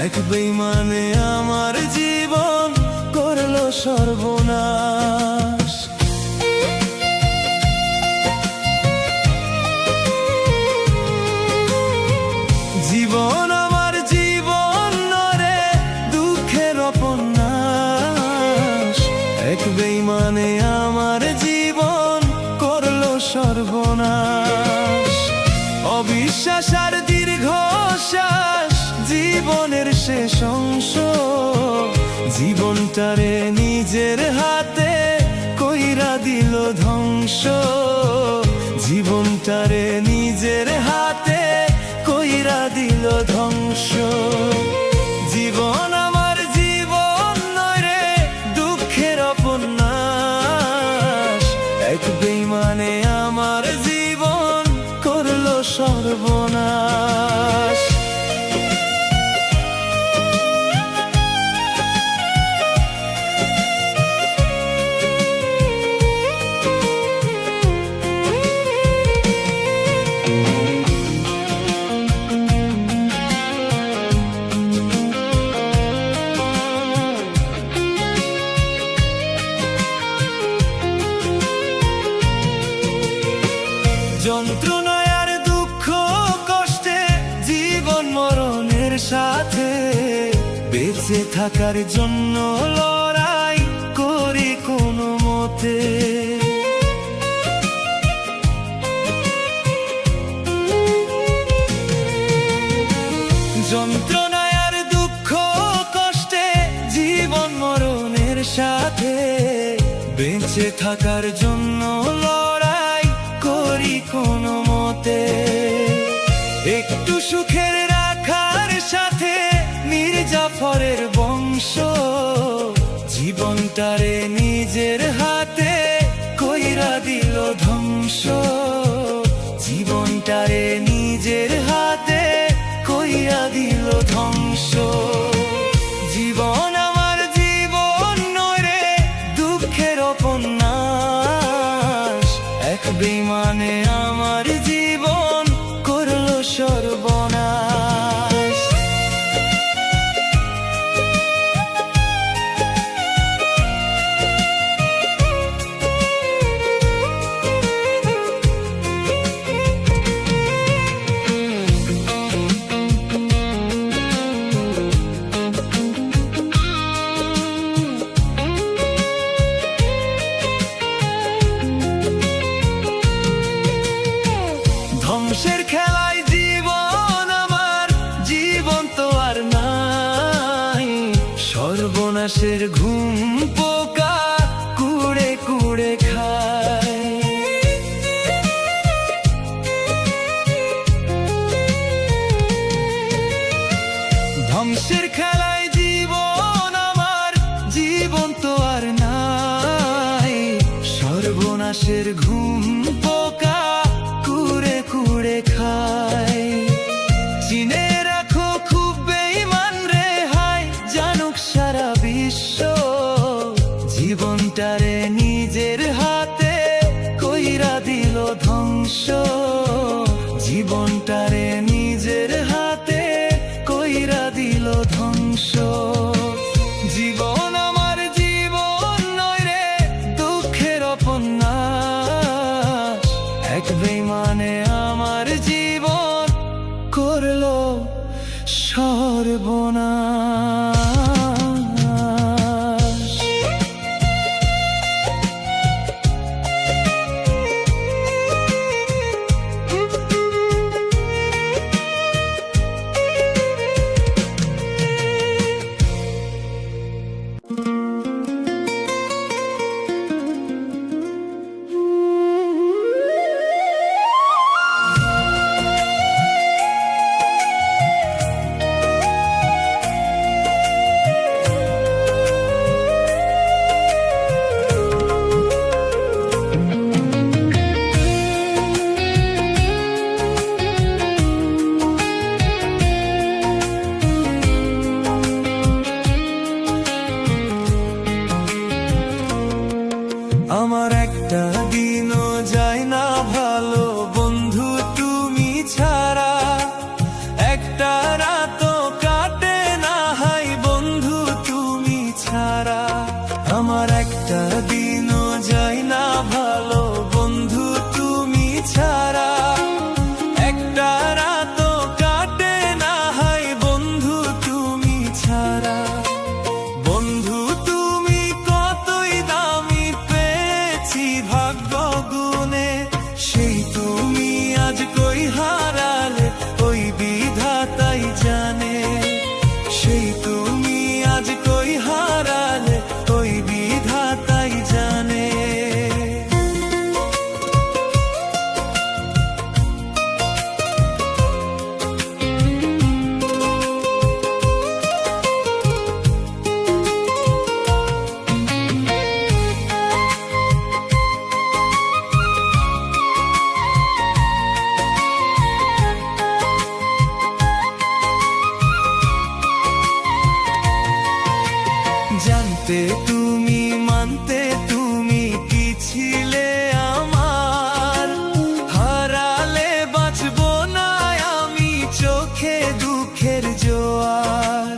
এক বেঈমানে আমার জীবন করলো সর্বনাশ। জীবন আমার জীবন নরে দুঃখের উপন্যাস, এক বেঈমানে আমার জীবন করলো সর্বনাশ। অবিশ্বাস আর দীর্ঘশ্বাস জীবনের শেষ অংশ, জীবনটারে নিজের হাতে কইরা দিল ধ্বংস। জীবনটারে নিজের হাতে কইরা দিল ধ্বংস। জীবন আমার জীবন নয় রে দুঃখের উপন্যাস, এক বেঈমানে আমার জীবন করলো সর্বনাশ। যন্ত্রণায় আর দুঃখ কষ্টে জীবন মরণের সাথে বেঁচে থাকার জন্য লড়াই করি কোনো মতে। যন্ত্রণায় আর দুঃখ কষ্টে জীবন মরণের সাথে বেঁচে থাকার জন্য লড়াই করি কোনো মতে। একটু সুখের রাখার সাথে মীর জাফরের বংশ, জীবনটারে নিজের হাতে কইরা দিল ধ্বংস। জীবনটারে নিজের হাতে কইরা দিল ধ্বংস। জীবন আমার জীবন নয় রে দুঃখের উপন্যাস, এক বেঈমানে আমার জীবন করলো সর্বনাশ। ধ্বংসের খেলায় জীবন আমার জীবন তো আর নাই, সর্বনাশের ঘুম পোকা কুড়ে কুড়ে খায়। ধ্বংসের খেলায় জীবন আমার জীবন তো আর নাই, সর্বনাশের ঘুম পোকা কুড়ে কুড়ে খায়। চিনে রাখো খুব বেঈমান রে হায়, জানুক সারা বিশ্ব, জীবনটারে নিজের হাতে কইরা দিল ধ্বংস। জীবনটারে নিজের হাতে কইরা দিল ধ্বংস। জীবন আমার জীবন নয় রে দুঃখের উপন্যাস, এক বেঈমানে আমার জীবন করলো সর্বনাশ। জানতে তুমি মানতে তুমি কি ছিলে আমার, হারালে বাঁচবো না আমি চোখে দুঃখের জোয়ার।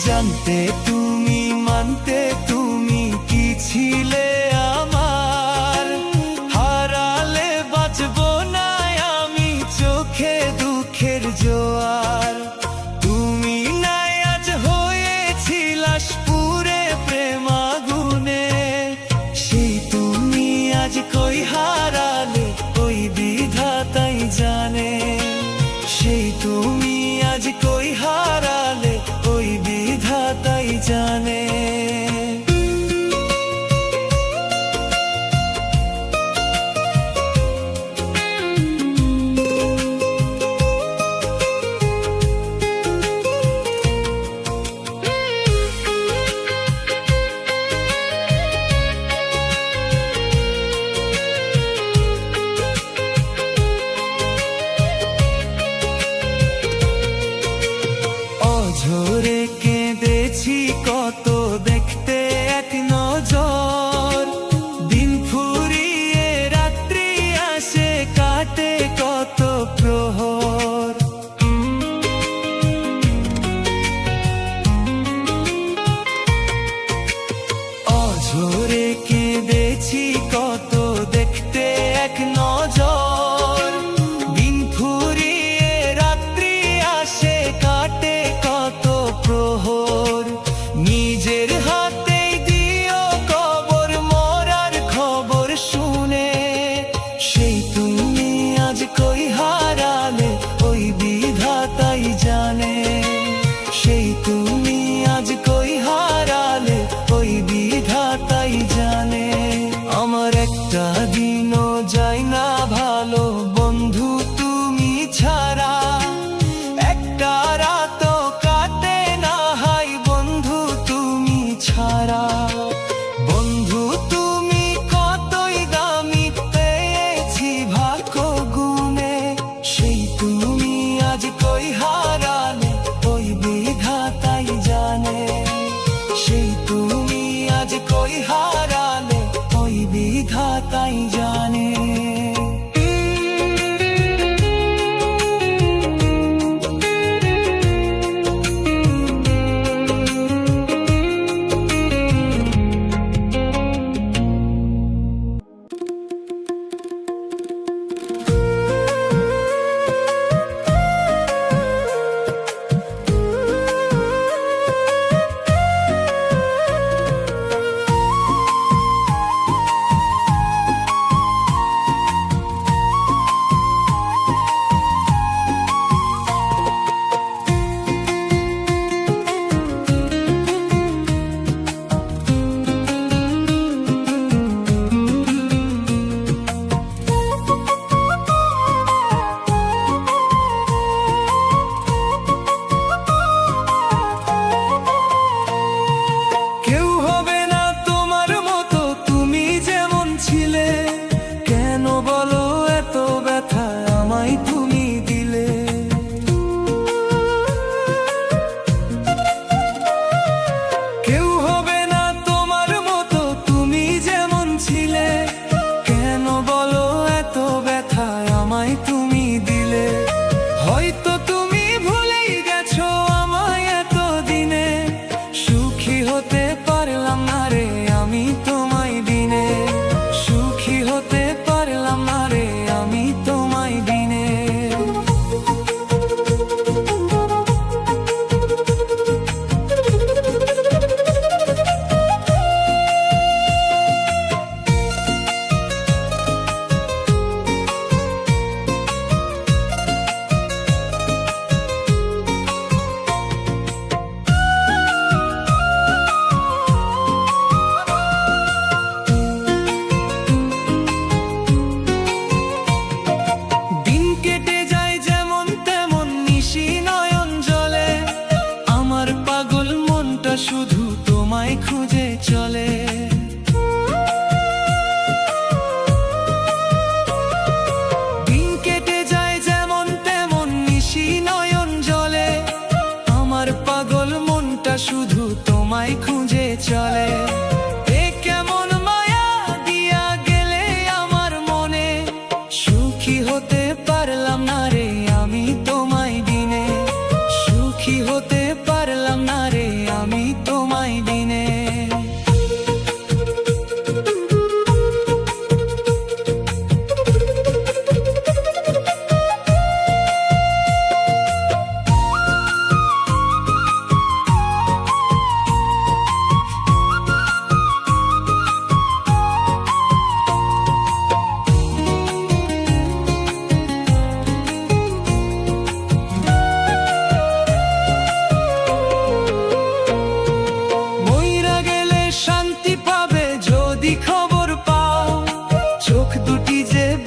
জানতে তুমি মানতে তুমি কি ছিলে আমার, হারালে বাঁচবো না আমি চোখে দুঃখের জোয়ার। তুমি নাই আজ হয়েছিলাস পুরে প্রেম আগুনে, সেই তুমি আজ কই হারালে ওই বিধাতাই জানে। সেই তুমি আজ কই হারালে ওই বিধাতাই জানে। ঝরে কেঁদেছি কত দেখতে এক নজর, দিন ফুরিয়ে রাত্রি আসে কাটে কত প্রহর। অঝরে কেঁদেছি কত দেখতে এক নজর, দিন ফুরিয়ে রাত্রি আসে কাটে কত প্রহর। নিজের হাতেই দিও কবর মরার খবর শুনে, সেই তুমি আজ কই হারালে ওই বিধাতাই জানে। সেই তুমি আজ কই হারালে ওই বিধাতাই জানে। আমার একটা দিনও যায় না ভালো বন্ধু তুমি ছাড়া, একটা রাতও কাটে না হাই বন্ধু তুমি ছাড়া। বন্ধু তুমি কতই দামি পেয়েছি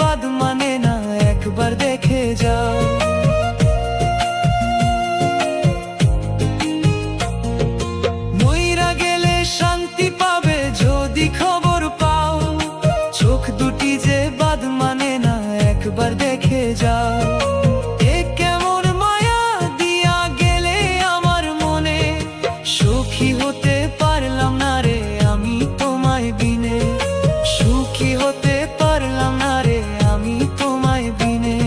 বাদ মানে না, একবার দেখে যাও। মইরা গেলে শান্তি পাবে যদি খবর পাও, চোখ দুটি যে বাদ মানে না, একবার দেখে যাও। এ কেমন মায়া দিয়া গেলে আমার মনে, সুখী হতে পারলাম না রে আমি তোমায় বিনে, সুখী হতে পারলাম না রে আমি তোমায় বিনে।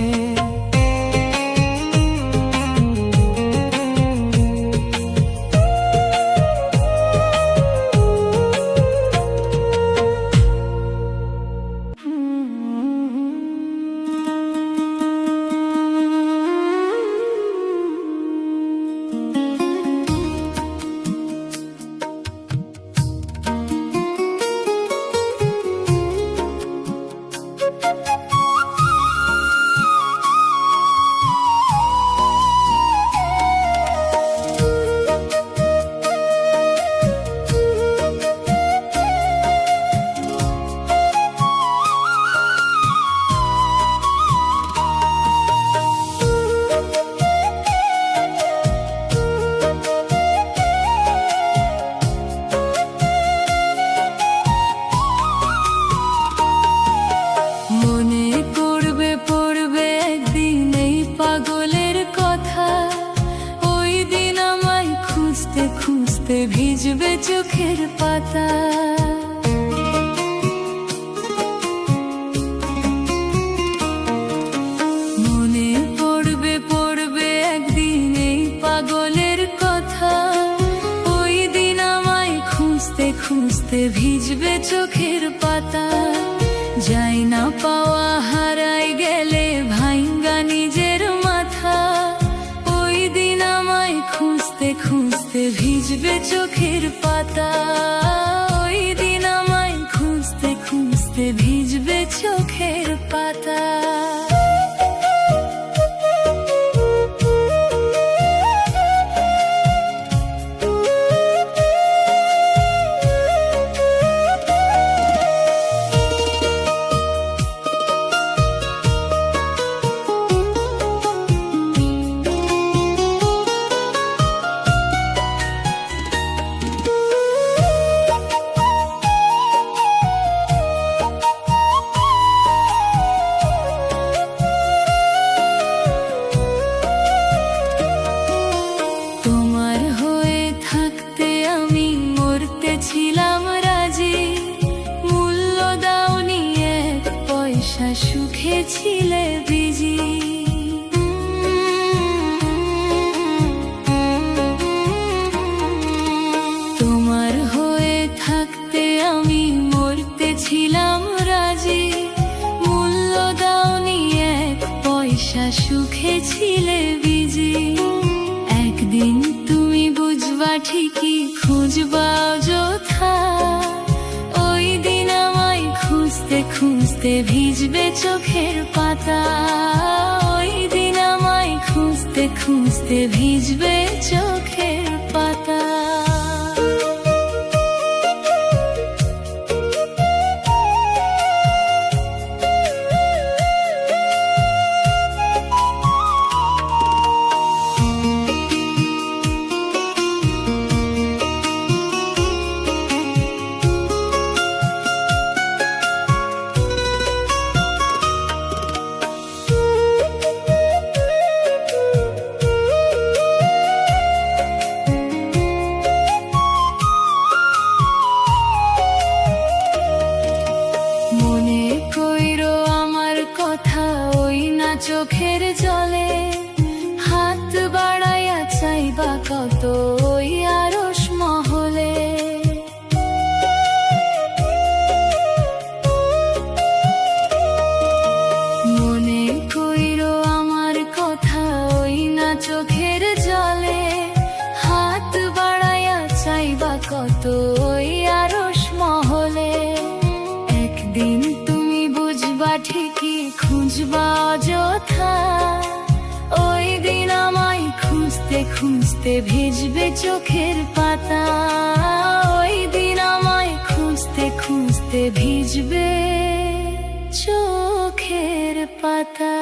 খুঁজতে ভিজবে চোখের পাতা, মনে পড়বে পড়বে একদিন এই পাগলের কথা। ওই দিন আমায় খুঁজতে খুঁজতে ভিজবে চোখের পাতা। যাই না পাওয়া হারাই গেলে ভাইঙ্গা নিজের মাথা। ওই দিন আমায় খুঁজতে খুঁজতে ভিজবে চোখের পাতা। ওই দিন আমায় খুঁজতে খুঁজতে ভিজবে চোখের পাতা। ছিলাম রাজি, মূল্য দাওনি এক পয়সা, সুখে ছিলে বিজি। তোমার হয়ে থাকতে আমি মরতে ছিলাম রাজি, মূল্য দাওনি এক পয়সা, সুখে ছিলে বিজি। একদিন তুমি বুঝবা ঠিকই, খুঁজবা অযথা। ওই দিন আমায় খুঁজতে খুঁজতে ভিজবে চোখের পাতা। ওই দিন আমায় খুঁজতে খুঁজতে ভিজবে চোখের পাতা। চোখের জলে হাত বাড়াইয়া চাইবা কত ওই আরশ মহলে। মনে কইরো আমার কথা ওই না চোখের জলে, হাত বাড়াইয়া চাইবা কত ওই আরশ মহলে। একদিন তুমি বুঝবা ঠিকই, খুঁজবা অযথা। ওই দিন আমায় খুঁজতে খুঁজতে ভিজবে চোখের পাতা। ওই দিন আমায় খুঁজতে খুঁজতে ভিজবে চোখের পাতা।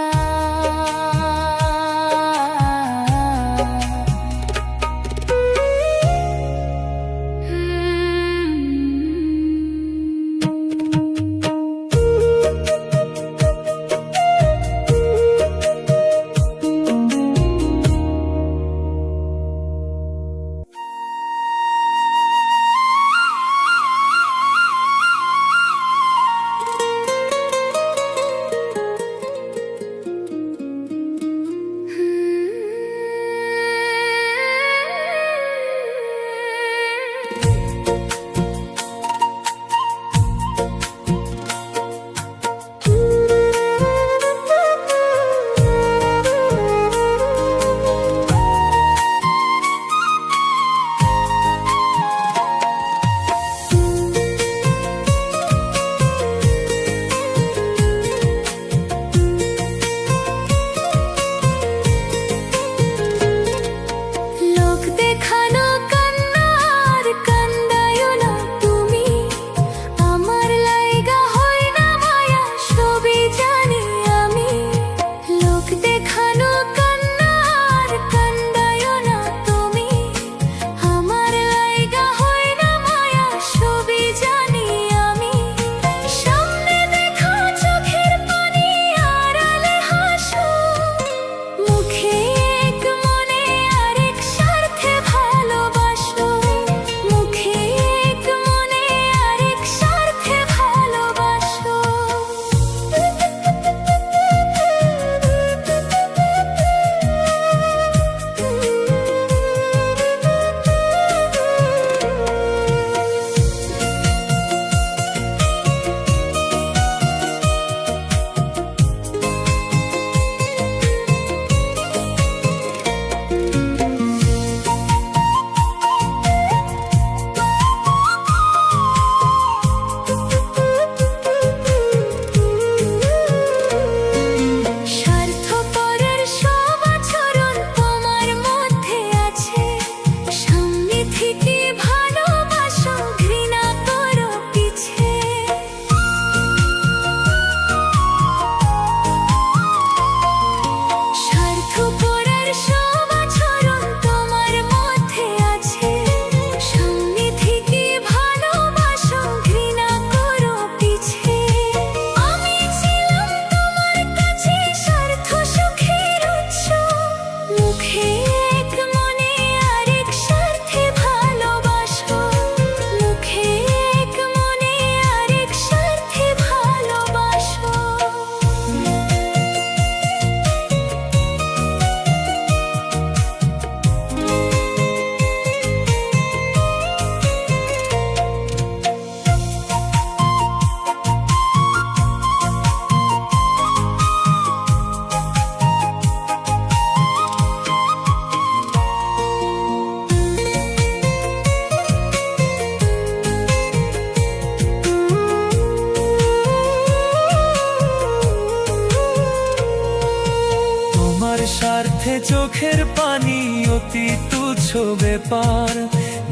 স্বার্থে চোখের পানি অতি তুচ্ছ ব্যাপার,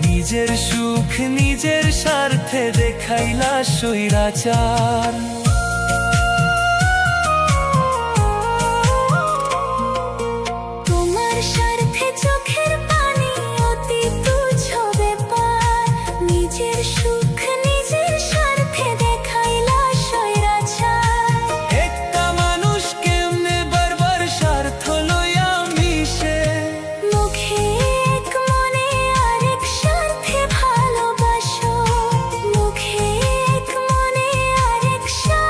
নিজের সুখ নিজের স্বার্থে দেখাইলা স্বৈরাচার। তোমার স্বার্থে চোখের পানি অতি তুচ্ছ ব্যাপার, নিজের সুখ নিজের স্বার্থে দেখাইলা স্বৈরাচার। একটা মানুষ কেমনে বারবার স্বার্থ লইয়া মিশে, মুখে এক মনে আরেক স্বার্থে ভালোবাসো, মুখে এক মনে আরেক স্বার্থে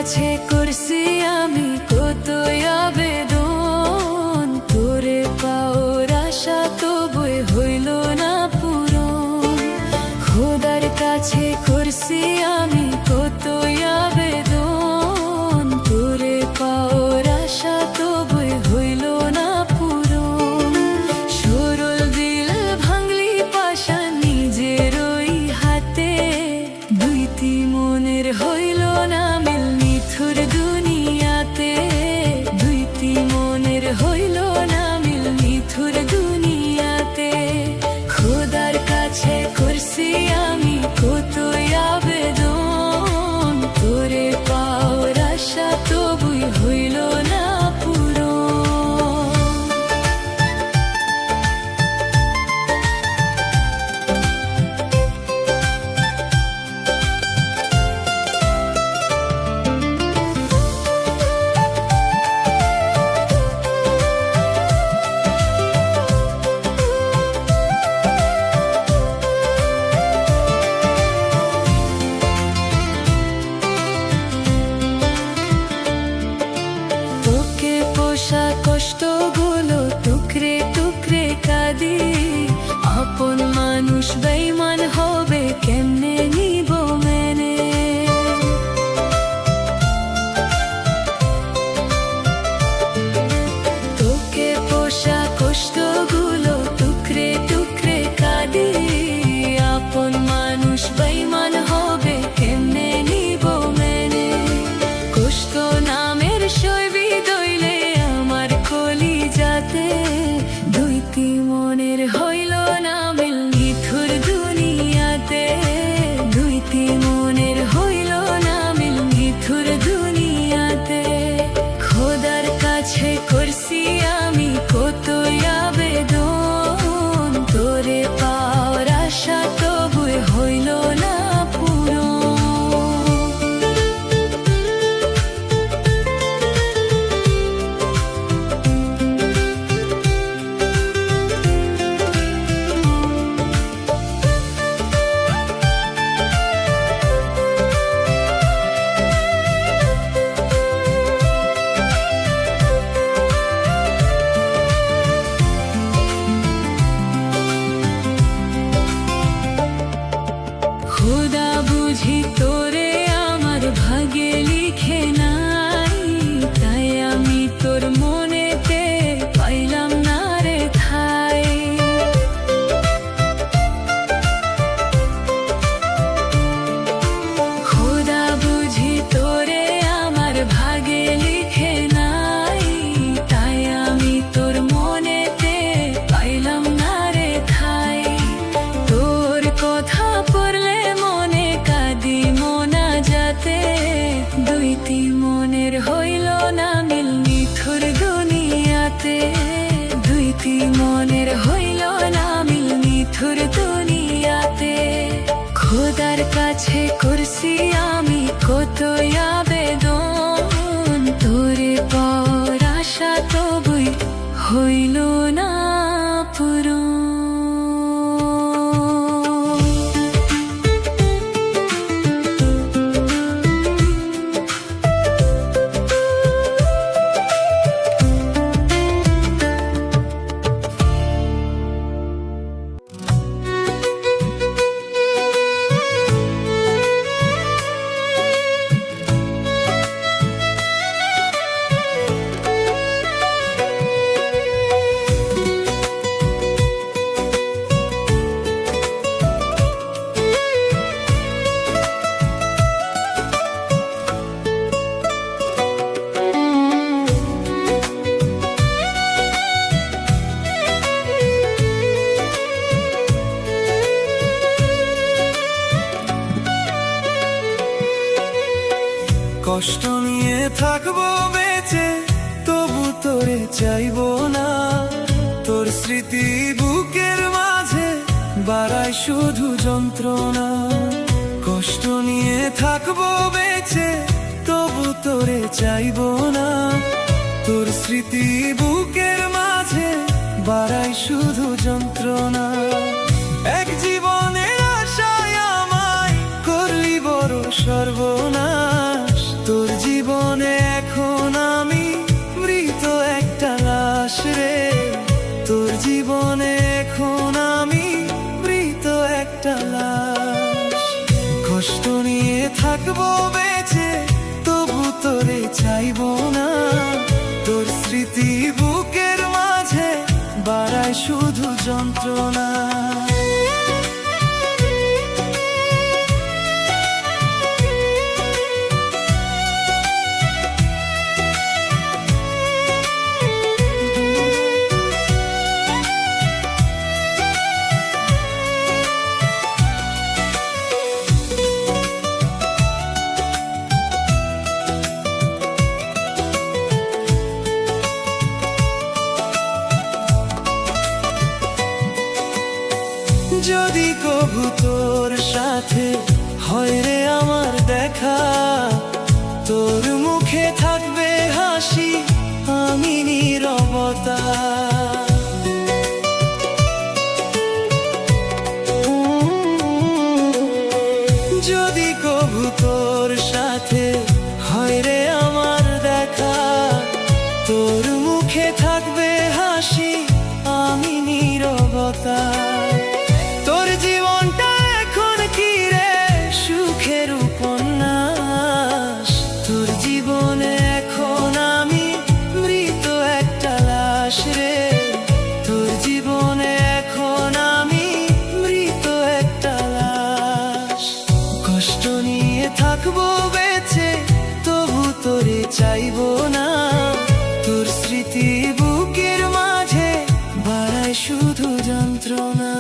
কাছে করছি আমি কত আবেদন, তোরে পাওয়ার আশা তবুই হইল না পূরণ। খোদার কাছে করছি আমি কত আবেদন, তোরে পাওয়ার আশা তবুই হইল না পূরণ। সরল দিল ভাঙলি পাশা নিজের ওই হাতে, দুইটি মনের হইল না মিল নিথুর দুনিয়াতে, দুইটি মনের হইল না মিল নিথুর দুনিয়াতে। খোদার কাছে করছি আমি কত আবেদন, তোরে পাওয়ার আশা তবুই হইল না পূরণ। তোকে পোষা কষ্টগুলো টুকরে টুকরে কাঁদি, আপন মানুষ বেঈমান হবে কেমনে নিব মেনে। তোকে পোষা কষ্টগুলো টুকরে টুকরে কাঁদি, আপন মানুষ বেঈমান হবে কেমনে নিব মেনে। কষ্ট নামের শৈবী দইলে আমার কলিজাতে, দুইটি মনের হইল না মিল নিথুর দুনিয়াতে, দুইটি মনের হইল না মিল নিথুর দুনিয়াতে। খোদার কাছে করছি আমি কত আবেদন, তোরে পাওয়ার আশা তবুই হইল না পূরণ। খোদা বুঝি তোরে আমার ভাগে লিখে নাই, তাই আমি তোর মনেতে পাইলাম না রে ঠাই। খোদা বুঝি তোরে আমার ভাগে লিখে নাই, তাই আমি তোর মনেতে পাইলাম না রে ঠাই। তোর কথা পড়লে মনে কাঁদি মোনা যাতে, দুইটি মনের হইল না মিল নিথুর দুনিয়াতে, দুইটি মনের হইল না মিল নিথুর দুনিয়াতে। খোদার কাছে করছি আমি কত আবেদন, তোরে পাওয়ার আশা তবুই হইল না পূরণ। কষ্ট নিয়ে থাকবো বেঁচে তবু তোরে চাইবো না, তোর স্মৃতি বুকের মাঝে বাড়ায় শুধু যন্ত্রণা। কষ্ট নিয়ে থাকবো বেঁচে তবু তোরে চাইবো না, তোর স্মৃতি বুকের মাঝে বাড়ায় শুধু যন্ত্রণা। এক জীবনের আশায় আমায় করলি বড় সর্বনাশ, তোর জীবন হয় রে আমার দেখা, তোর মুখে থাকবে হাসি, আমি নীরবতা। তোর জীবনটা এখন কি রে সুখের উপন্যাস, তোর জীবনে এখন আমি মৃত একটা লাশ রে, তোর জীবনে এখন আমি মৃত একটা লাশ। কষ্ট নিয়ে থাকবো বেঁচে, তবু তোরে চাইবো না, তোর স্মৃতি বুকের মাঝে বাড়ায় শুধু যন্ত্রণা।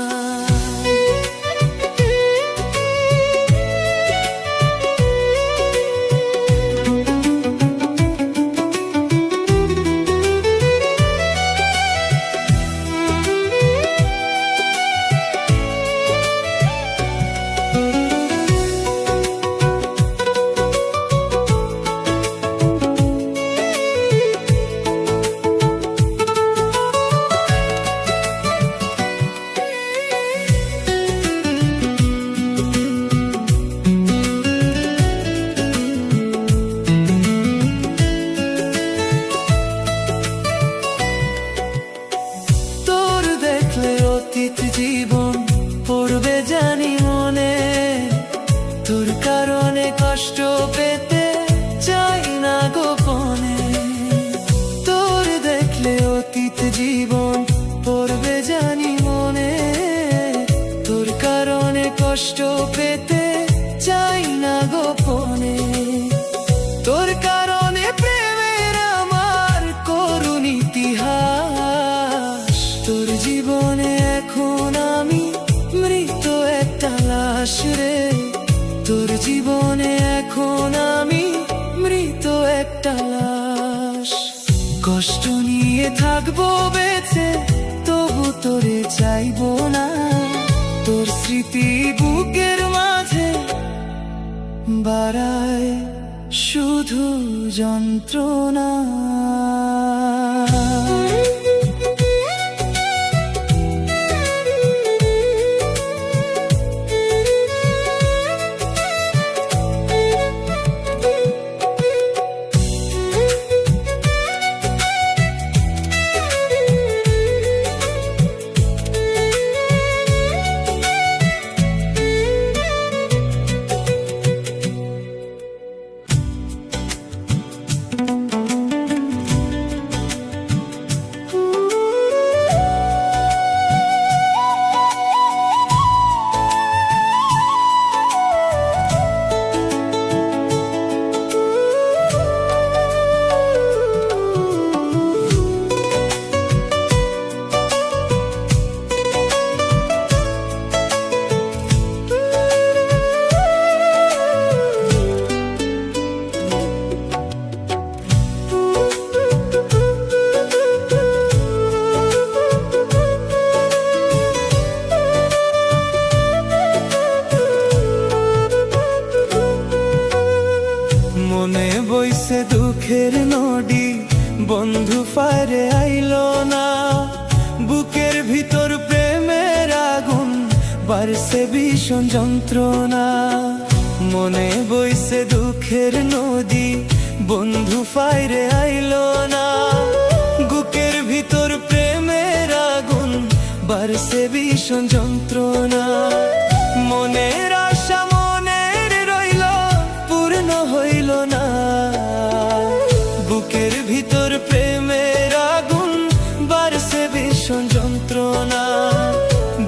অতীত জীবন পড়বে জানি মনে, তোর কারণে কষ্ট পেতে চাই না গোপনে। তোর দেখলে অতীত জীবন পড়বে জানি মনে, তোর কারণে কষ্ট পেতে চাই না গোপনে। তোর কারণে প্রেমের আমার করুণ ইতিহাস, তোর জীবনে এখন আমি মৃত একটা লাশ রে, তোর জীবনে এখন আমি মৃত একটা লাশ। কষ্ট নিয়ে থাকবো বেঁচে, তবু তোরে চাইবো না, তোর স্মৃতি বুকের মাঝে বাড়ায় শুধু যন্ত্রণা। মনে বইছে দুঃখের নদী, বন্ধু ফারে আইলো না, বুকের ভিতর প্রেমের আগুন বাড়ছে ভীষণ যন্ত্রণা। মনে বইছে দুঃখের নদী, বন্ধু ফারে আইলো না, বুকের ভিতর প্রেমের আগুন বাড়ছে ভীষণ যন্ত্রণা। মনের আশা মনের রইল, পূর্ণ হইল না, বুকের ভিতর প্রেমের আগুন বাড়ছে ভীষণ যন্ত্রণা,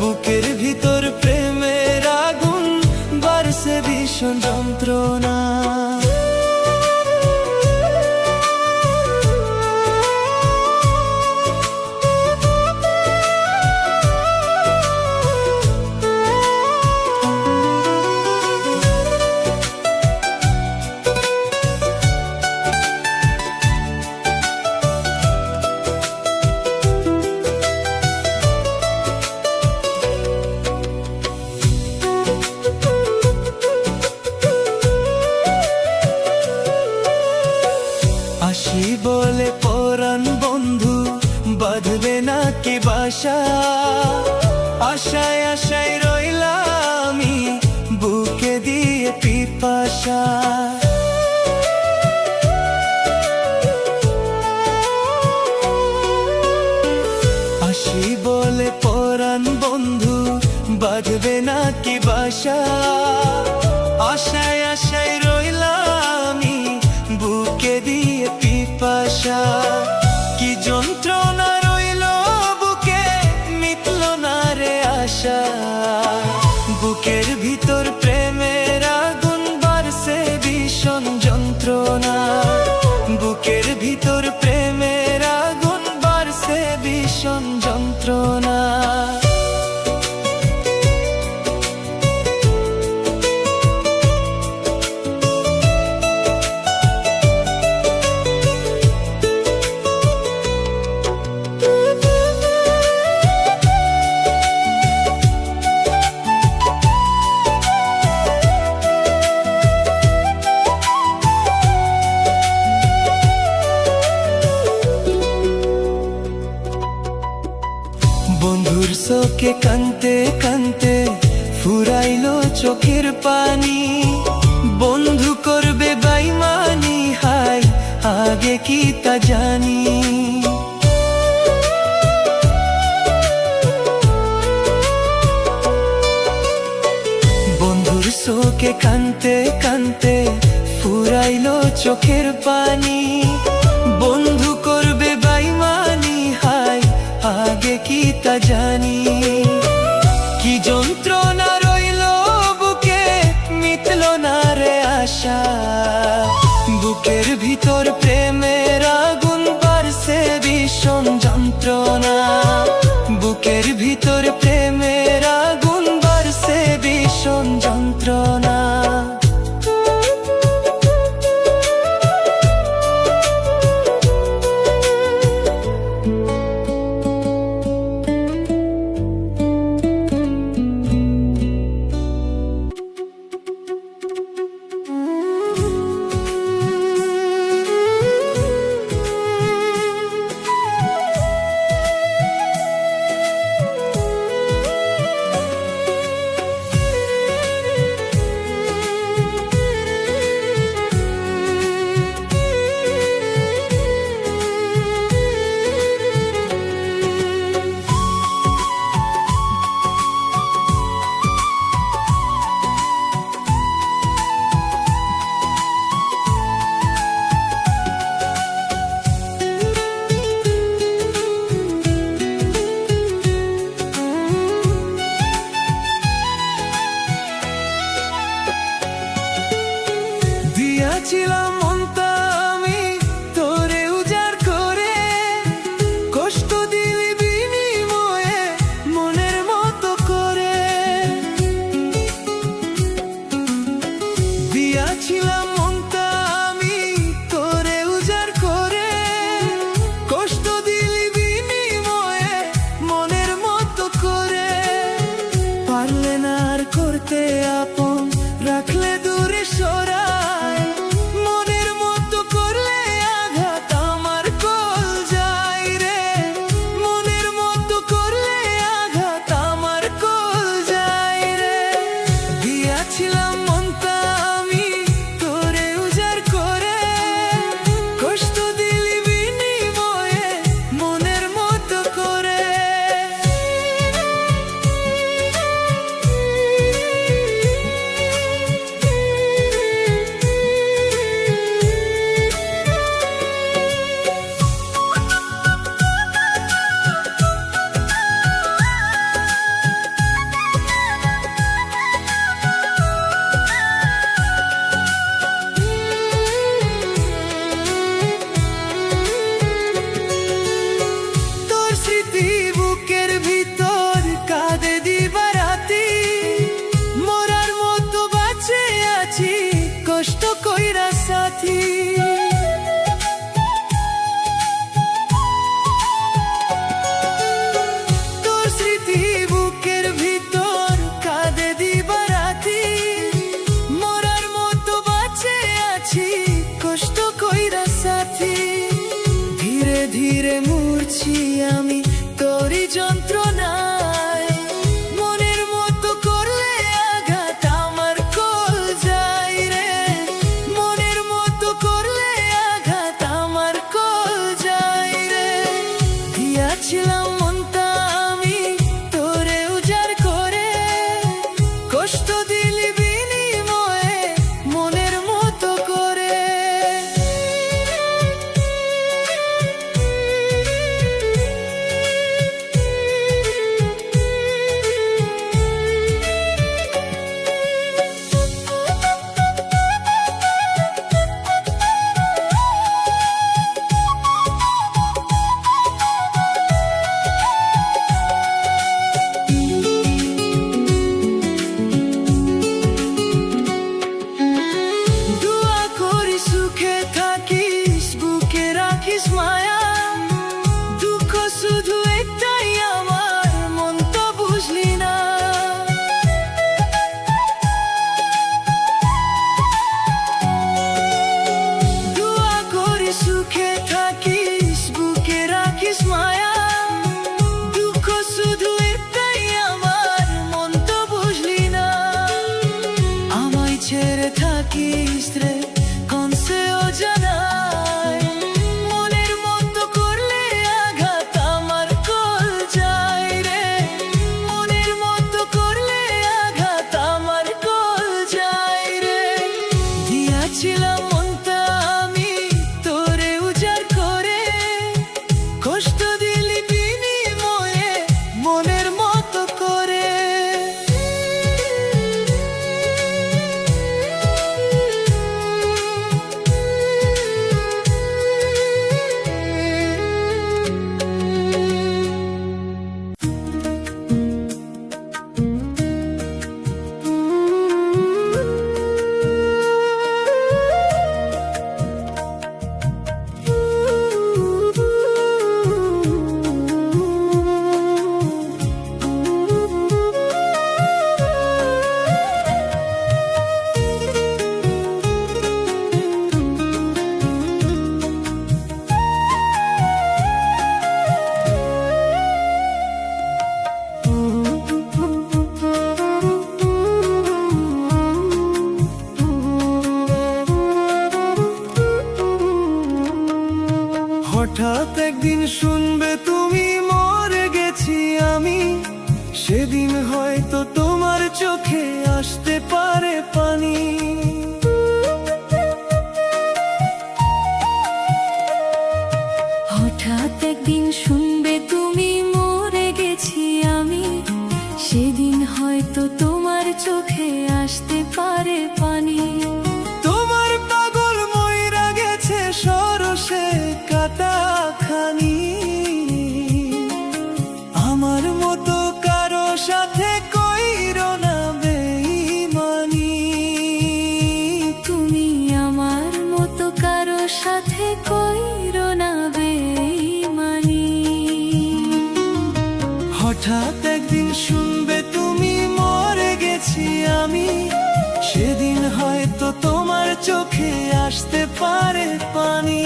বুকের ভিতর প্রেমের আগুন বাড়ছে ভীষণ যন্ত্রণা। আসি বলে পরাণ বন্ধু বাঁধবে নাকি বাসা, আশায় আশায় রইলাম আমি বুকে দিয়ে পিপাসা। আশা। আশায় আশায় রইলাম আমি, বুকে দিয়ে পিপাসা। কি যন্ত্রণা রইল বুকে, মিটল না রে আশা। বুকের ভিতর প্রেমের আগুন বাড়ছে ভীষণ যন্ত্রণা। বুকের ভিতর প্রেমের আগুন বাড়ছে ভীষণ যন্ত্রণা। বন্ধুর চোখে কানতে কানতে ফুরাইলো চোখের পানি। বন্ধু করবে বেইমানি, হায় আগে কি তা জানি। বন্ধুর চোখে কানতে কানতে ফুরাইলো চোখের পানি। বন্ধু করবে বেইমানি, হায় আগে কি তা জানি। কি যন্ত্রণা রইল বুকে, মিটল না রে আশা। বুকের ভিতর প্রেমের আগুন বাড়ছে ভীষণ যন্ত্রণা। বুকের ভিতর প্রেমের আগুন বাড়ছে ভীষণ যন্ত্রণা। দিয়াছিলাম মনটা আমি তোরে উজাড় করে, কষ্ট দিলি বিনিময়ে মনের মতো করে। দিয়াছিলাম মনটা আমি তোরে উজাড় করে, কষ্ট দিলি বিনিময়ে মনের মতো করে। পারলে না আর করতে আপন, রাখলে দূরে সরায়। মনের মতো করলে আঘাত আমার কল যায় রে। মনের মতো করলে আঘাত আমার কল যায় রে। দিয়াছিলাম মনটা আমি তোরে উজাড় করে, কষ্ট দিলি বিনিময়ে মনের মতো করে। তোর স্মৃতি বুকের ভিতর কাঁদে দিবারাতি। মরার মতো বাঁচে আছি কষ্ট কইরা সাথী। তোর স্মৃতি বুকের ভিতর কাঁদে দিবারাতি। মরার মতো বাঁচে আছি কষ্ট কইরা সাথী। ধীরে ধীরে মরছি আমি তোরই যন্ত্রণায়। মনের মতো করলে আঘাত আমার কল যায় রে। মনের মতো করলে আঘাত আমার কল যায় রে। দিয়াছিলাম মনটা আমি তোরে উজাড় করে, কষ্ট হঠাৎ একদিন শুনবে তুমি মরে গেছি আমি, সেদিন হয়তো তোমার চোখে আসতে পারে পানি। হঠাৎ একদিন শুনবে তুমি মরে গেছি আমি, সেদিন হয়তো তোমার চোখে আসতে পারে পানি। তোমার পাগল মইরা গেছে সরষে কাটা খানি, আমার মতো কারো সাথে কইরো না বেঈমানি। তুমি আমার মতো কারো সাথে কইরো না বেঈমানি। হঠাৎ একদিন শুনবে তুমি মরে গেছি আমি, সেদিন হয়তো তোমার চোখে আসতে পারে পানি।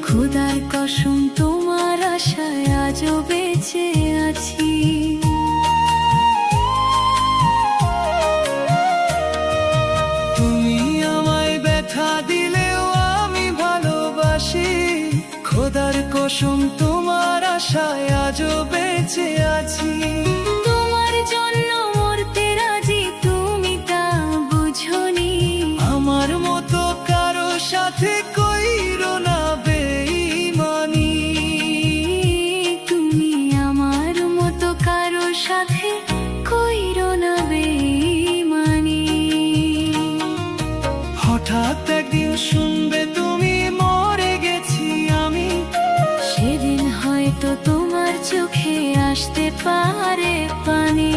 খোদার কসম তোমার আশায় আজও বেঁচে আছি। তুমি আমায় ব্যথা দিলেও আমি ভালোবাসি, খোদার কসম তোমার আশায় আজও বেঁচে আছি। তোমার জন্য মরতে রাজি তুমি তা বুঝোনি, আমার মতো কারো সাথে কইরো না বেঈমানি। তুমি আমার মতো কারো সাথে কইরো না বেঈমানি। হঠাৎ একদিন শুনবে তুমি মরে গেছি আমি, সেদিন হয়তো তোমার চোখে আসতে পারে পানি।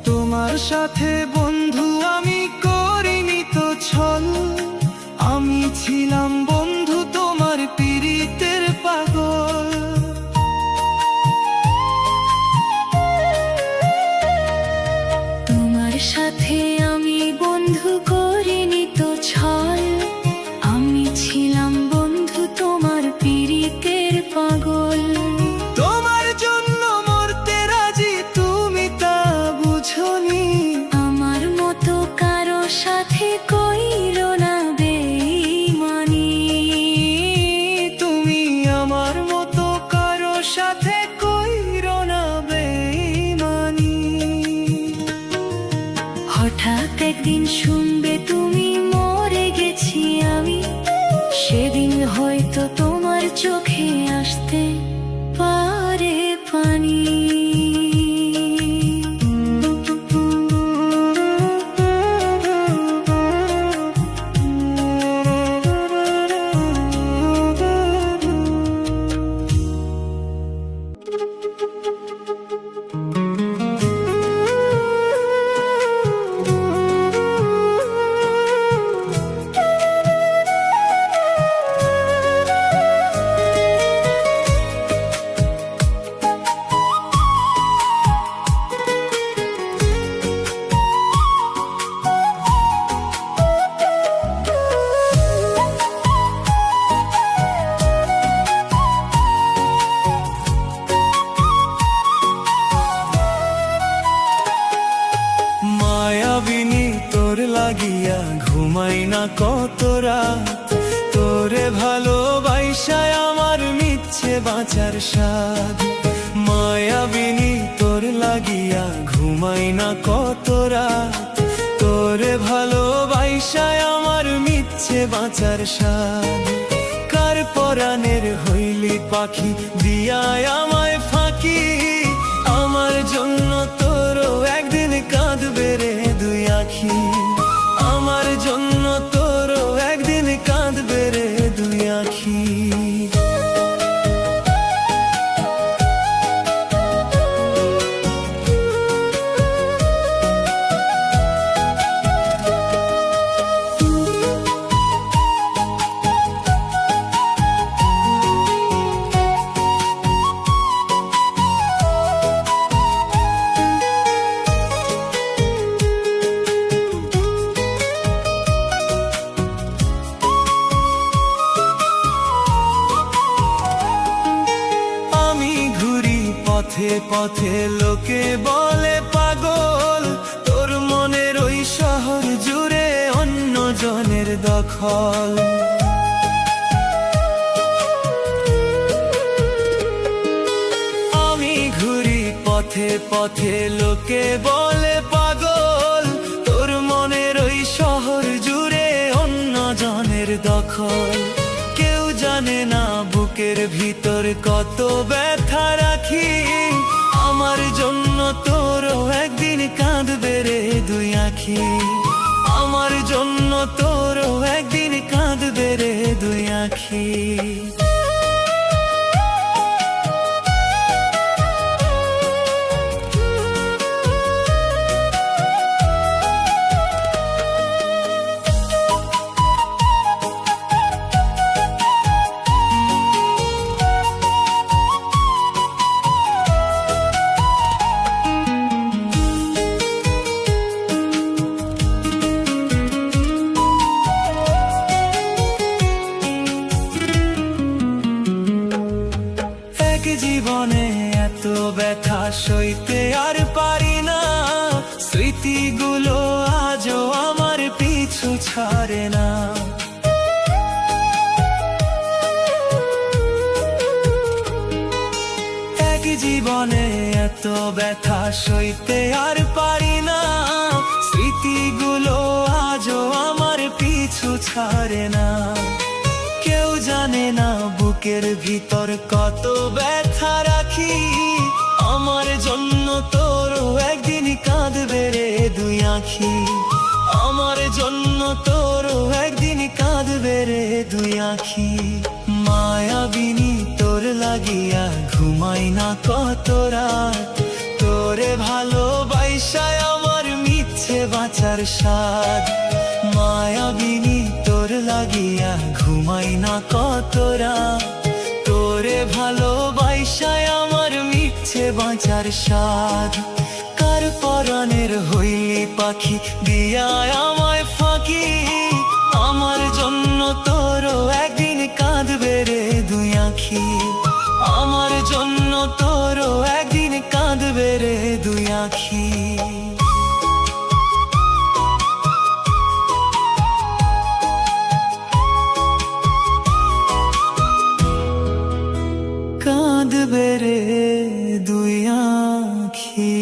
তোমার সাথে বন্ধু আমি করিনি তো ছল, আমি ছিলাম বন্ধু তোমার পীড়িতের পাগল। তোমার সাথে আমি বন্ধু করিনি তো ছল, আমি ছিলাম বন্ধু তোমার পীড়িতের পাগল। তোমার জন্য মরতে রাজি তুমি তা বুঝোনি, আমার মতো কারো সাথে কইরো না বেঈমানি। তুমি আমার মতো কারো সাথে কইরো না বেঈমানি। হঠাৎ একদিন শুনবে তুমি মরে গেছি আমি, সেদিন হয়তো তোমার চোখে আসতে পারে পানি। বাঁচার স্বাদ। মায়াবিনী তোর লাগিয়া ঘুমাই না কত রাত, তোরে ভালোবাসায় আমার মিথ্যে বাঁচার স্বাদ। কার পরাণের হইলি পাখি দিয়ায় আমায় ফাঁকি, আমার জন্য তোরও একদিন কাঁদবে রে দুই আখি, আমার জন্য তোরও একদিন কাঁদবে রে দুই আখি। পথে পথে লোকে বলে পাগল, তোর মনের ওই শহর জুড়ে অন্য জনের দখল। আমি ঘুরি পথে পথে লোকে বলে পাগল, তোর মনের ওই শহর জুড়ে অন্য জনের দখল। কেউ জানে না বুকের ভিতর কত ব্যথা রাখি, আমার জন্য তোরও একদিন কাঁদবে রে দুই আখি, আমার জন্য তোরও একদিন কাঁদবে রে দুই আখি। জীবনে এত ব্যথা সইতে আর পারি না, স্মৃতিগুলো আজও আমার পিছু ছাড়ে না। এক জীবনে এত ব্যথা সইতে আর পারি না, স্মৃতিগুলো আজও আমার পিছু ছাড়ে না। কেউ জানে না বুকের ভিতর কত ব্যথা রাখি, আমার জন্য তোরও একদিন কাঁদবে রে দুই আখি, আমার জন্য তোরও একদিন কাঁদবে রে দুই আখি। মায়াবিনী তোর লাগিয়া ঘুমাই না কত রাত, তোরে ভালোবাসায় আমার মিথ্যে বাঁচার স্বাদ। মায়াবিনী তোর লাগিয়া ঘুমাই না কত রাত, তোরে ভালোবাসায় আমার মিথ্যে বাঁচার স্বাদ। কার পরাণের হইলি পাখি দিয়ায় আমায় ফাঁকি, আমার জন্য তোরও একদিন কাঁদবে রে দুই আখি, আমার জন্য তোরও একদিন কাঁদবে রে দুই আখি। কাঁদবে রে দুই আখি।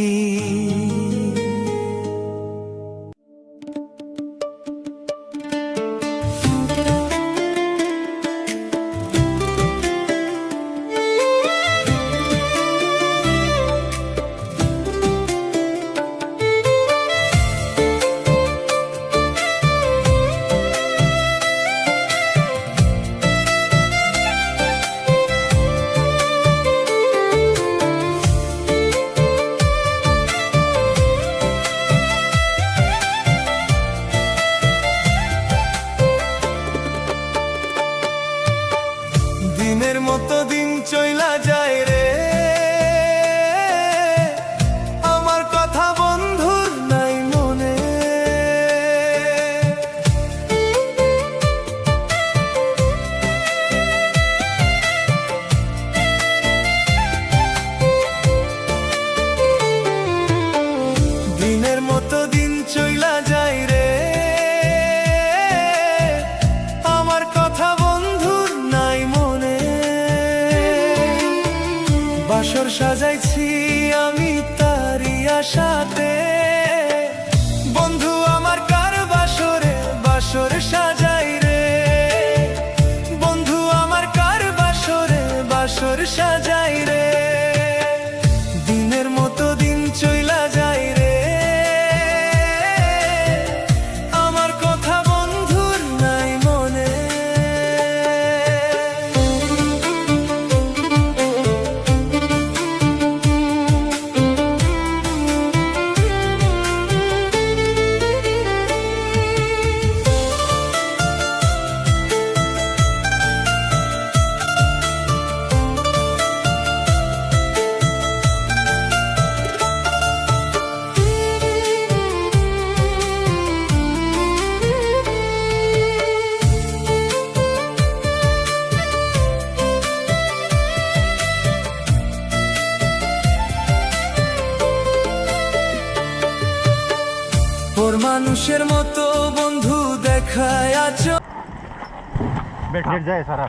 দিনের মতো দিন চইলা যায় রে, আমার কথা বন্ধুর নাই মনে। দিনের মতো দিন চইলা যায় রে, আমার কথা বন্ধুর নাই মনে। বাসর সাজাইছি আমি তারি আশাতে। বন্ধু আমার কার বাসরে বাসর সাজাই রে, বন্ধু আমার কার বাসরে বাসর সাজাই রে। দিনের মতো দিন চইলা যায় রে, আমার কথা বন্ধুর নাই মনে। ওর মানুষের মতো বন্ধু দেখায় আছো। बैठ जाए सारा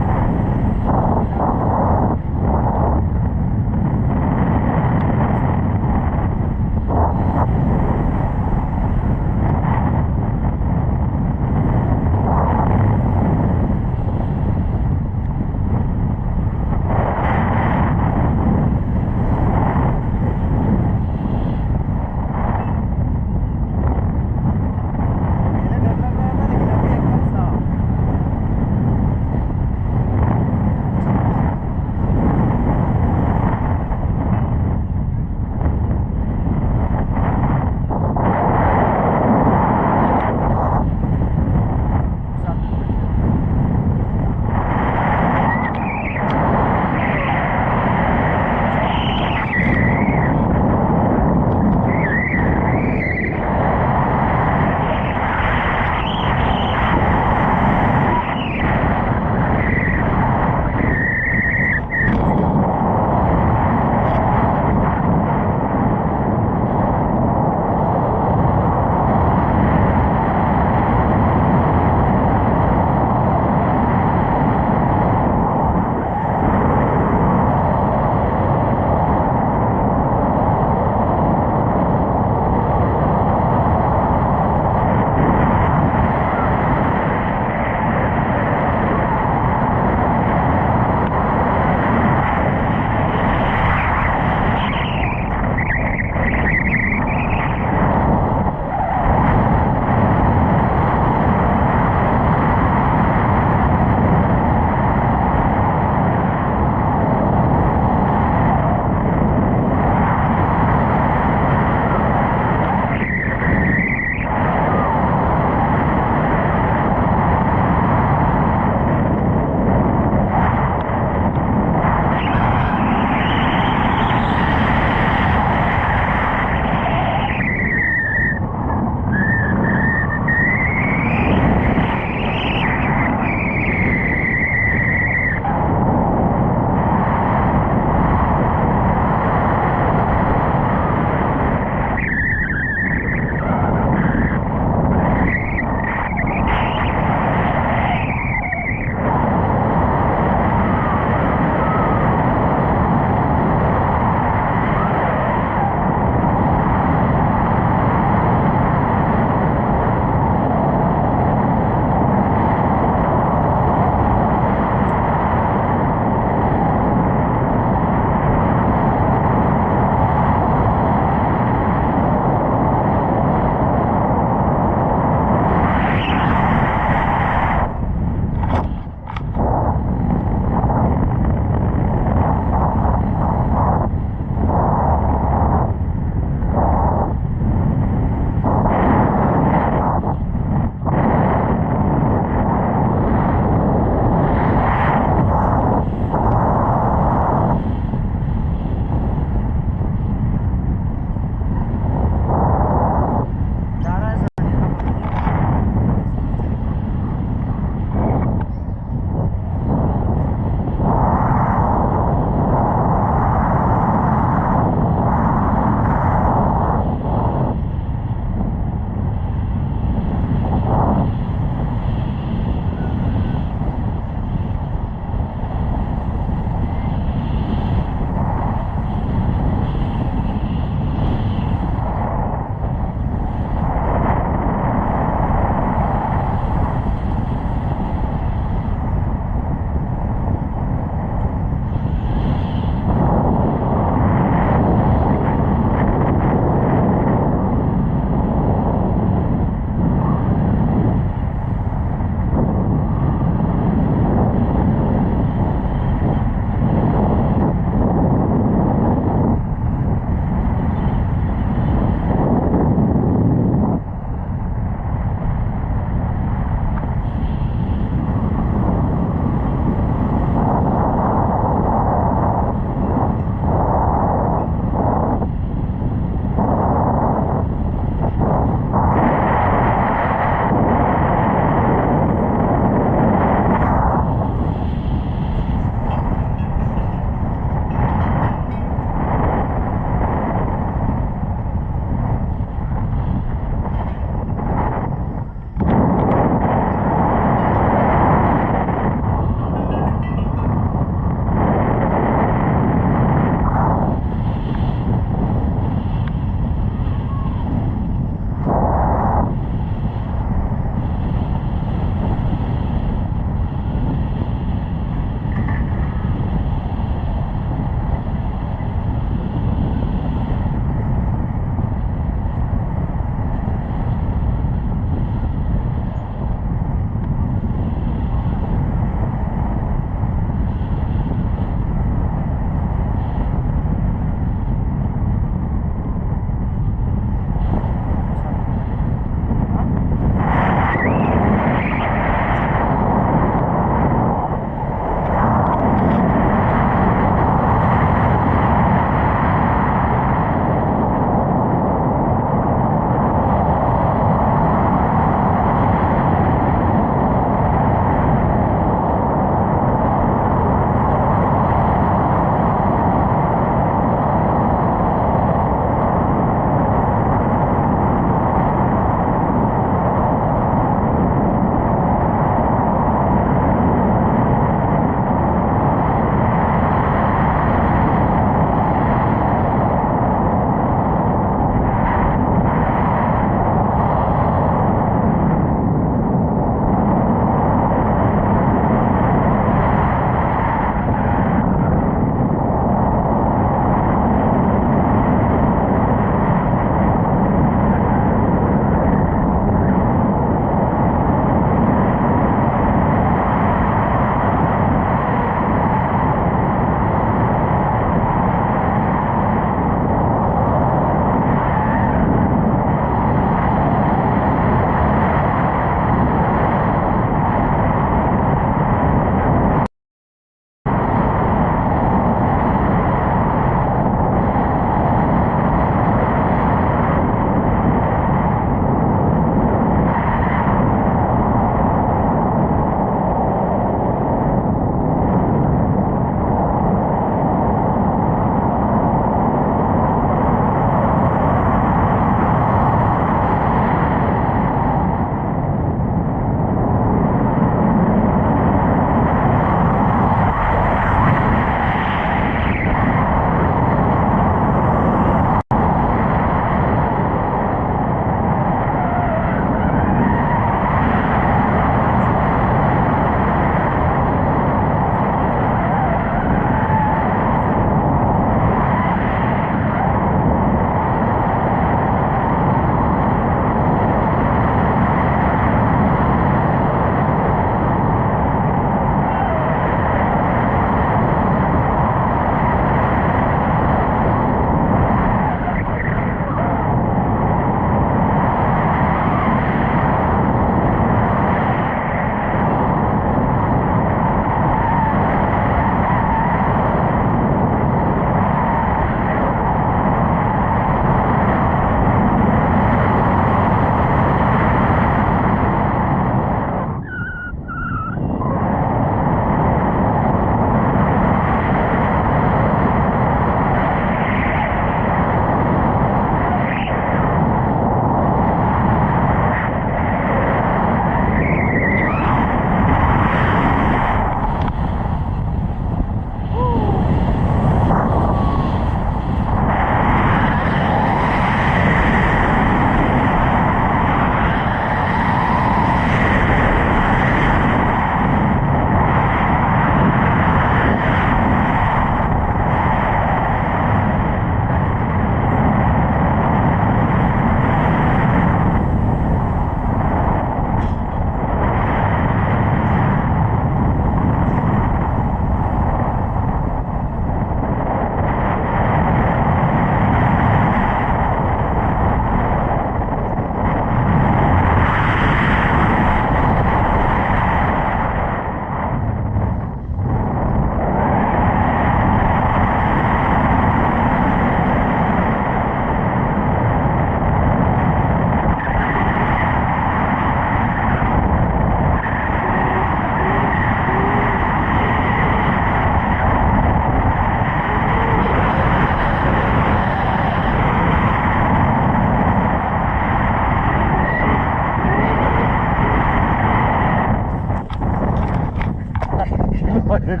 देखो